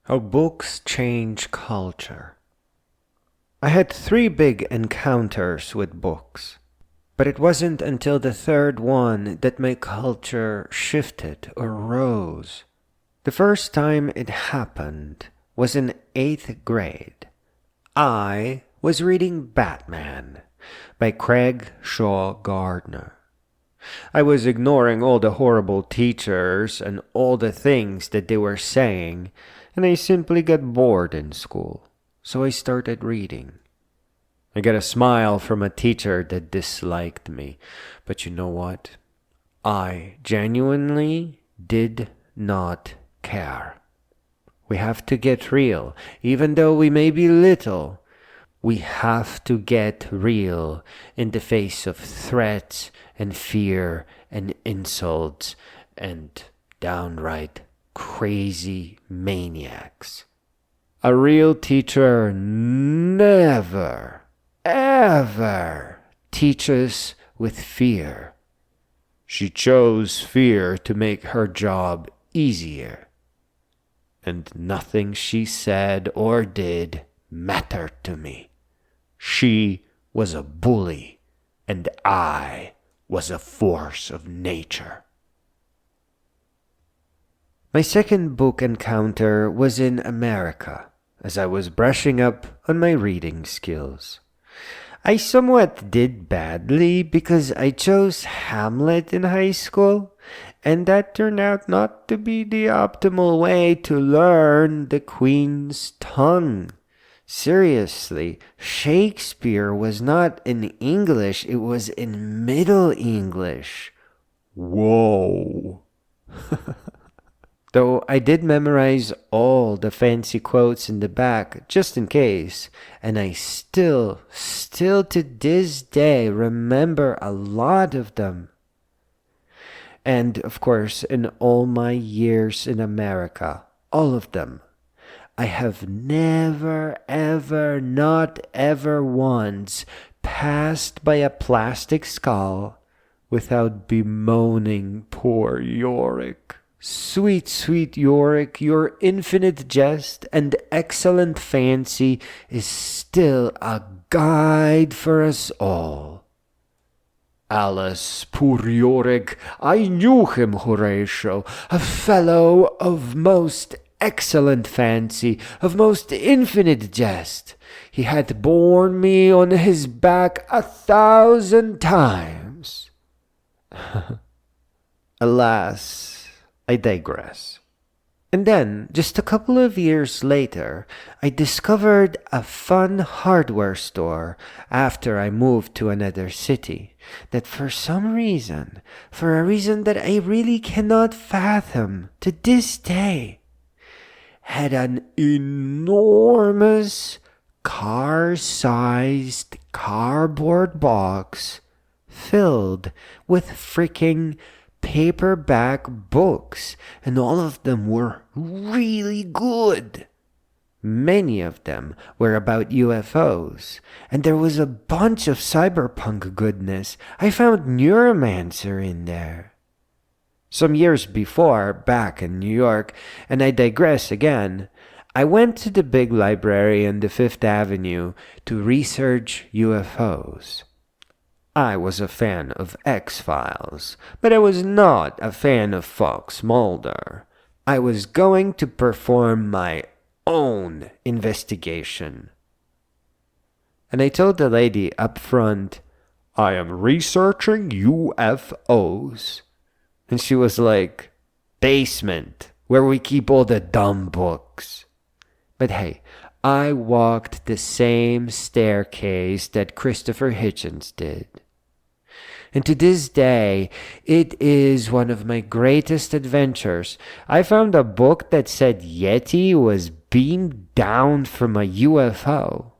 How books change culture. I had 3 big encounters with books, but it wasn't until the third one that my culture shifted or rose. The first time it happened was in 8th grade. I was reading Batman by Craig Shaw Gardner. I was ignoring all the horrible teachers and all the things that they were saying, and I simply got bored in school, so I started reading. I got a smile from a teacher that disliked me, but you know what? I genuinely did not care. We have to get real, even though we may be little. We have to get real in the face of threats and fear and insults and downright crazy maniacs. A real teacher never, ever teaches with fear. She chose fear to make her job easier. And nothing she said or did mattered to me. She was a bully, and I was a force of nature. My second book encounter was in America, as I was brushing up on my reading skills. I somewhat did badly because I chose Hamlet in high school, and that turned out not to be the optimal way to learn the Queen's tongue. Seriously, Shakespeare was not in English, it was in Middle English. Whoa. Though I did memorize all the fancy quotes in the back just in case, and I still to this day remember a lot of them. And of course, in all my years in America, all of them, I have never, ever, not ever once passed by a plastic skull without bemoaning poor Yorick. Sweet, sweet Yorick, your infinite jest and excellent fancy is still a guide for us all. Alas, poor Yorick, I knew him, Horatio, a fellow of most excellent fancy, of most infinite jest. He hath borne me on his back 1,000 times. Alas, I digress. And then, just a couple of years later, I discovered a fun hardware store after I moved to another city that for some reason, for a reason that I really cannot fathom to this day, had an enormous car-sized cardboard box filled with freaking paperback books, and all of them were really good. Many of them were about UFOs, and there was a bunch of cyberpunk goodness. I found Neuromancer in there. Some years before, back in New York, and I digress again, I went to the big library on the Fifth Avenue to research UFOs. I was a fan of X-Files, but I was not a fan of Fox Mulder. I was going to perform my own investigation. And I told the lady up front, I am researching UFOs. And she was like, basement, where we keep all the dumb books. But hey, I walked the same staircase that Christopher Hitchens did. And to this day, it is one of my greatest adventures. I found a book that said Yeti was beamed down from a UFO.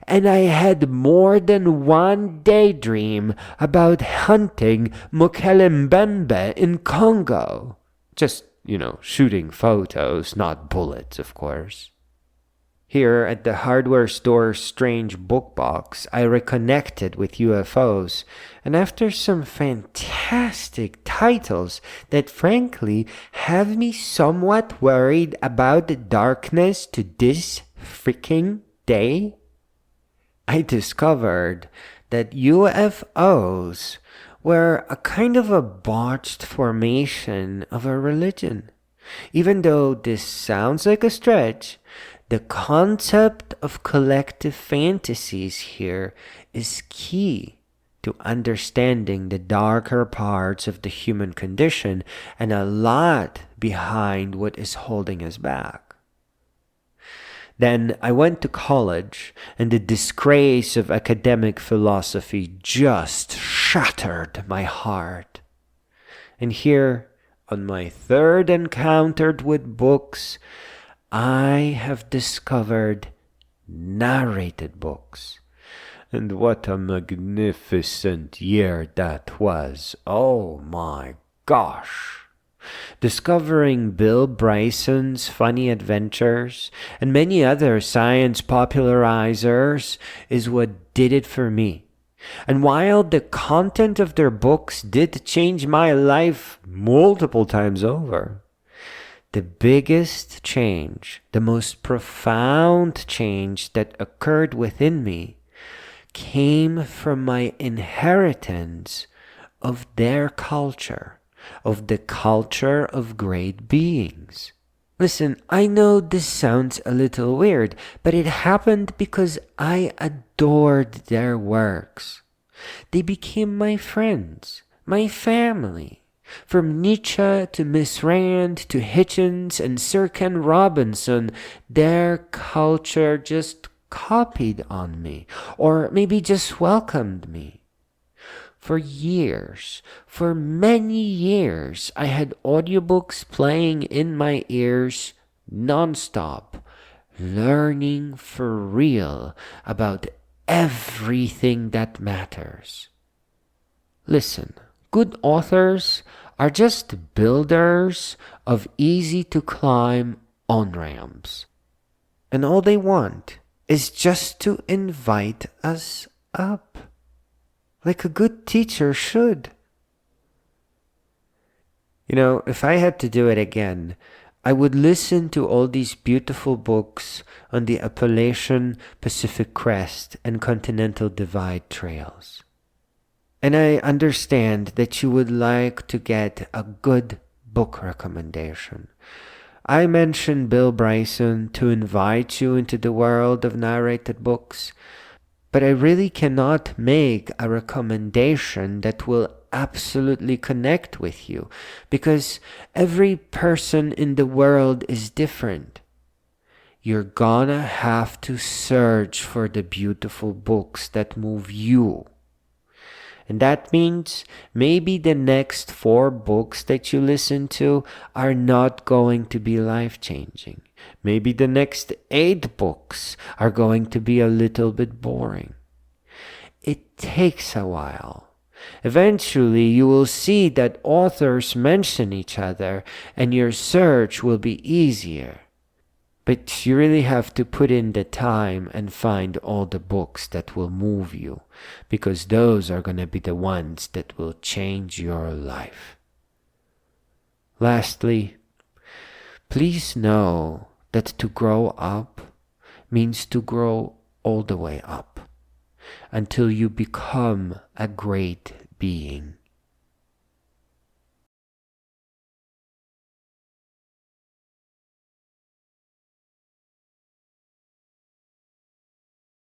And I had more than one daydream about hunting Mokele-mbembe in Congo. Just, shooting photos, not bullets, of course. Here at the hardware store's strange book box, I reconnected with UFOs, and after some fantastic titles that frankly have me somewhat worried about the darkness to this freaking day, I discovered that UFOs were a kind of a botched formation of a religion. Even though this sounds like a stretch, the concept of collective fantasies here is key to understanding the darker parts of the human condition and a lot behind what is holding us back. Then I went to college, and the disgrace of academic philosophy just shattered my heart. And here, on my third encounter with books, I have discovered narrated books. And what a magnificent year that was. Oh my gosh. Discovering Bill Bryson's funny adventures and many other science popularizers is what did it for me. And while the content of their books did change my life multiple times over, the biggest change, the most profound change that occurred within me came from my inheritance of their culture, of the culture of great beings. Listen, I know this sounds a little weird, but it happened because I adored their works. They became my friends, my family. From Nietzsche to Miss Rand to Hitchens and Sir Ken Robinson, their culture just copied on me, or maybe just welcomed me. For years, for many years, I had audiobooks playing in my ears nonstop, learning for real about everything that matters. Listen, good authors are just builders of easy-to-climb on-ramps. And all they want is just to invite us up, like a good teacher should. You know, if I had to do it again, I would listen to all these beautiful books on the Appalachian Pacific Crest and Continental Divide trails. And I understand that you would like to get a good book recommendation. I mentioned Bill Bryson to invite you into the world of narrated books, but I really cannot make a recommendation that will absolutely connect with you, because every person in the world is different. You're gonna have to search for the beautiful books that move you. And that means maybe the next 4 books that you listen to are not going to be life-changing. Maybe the next 8 books are going to be a little bit boring. It takes a while. Eventually, you will see that authors mention each other and your search will be easier. But you really have to put in the time and find all the books that will move you, because those are going to be the ones that will change your life. Lastly, please know that to grow up means to grow all the way up until you become a great being.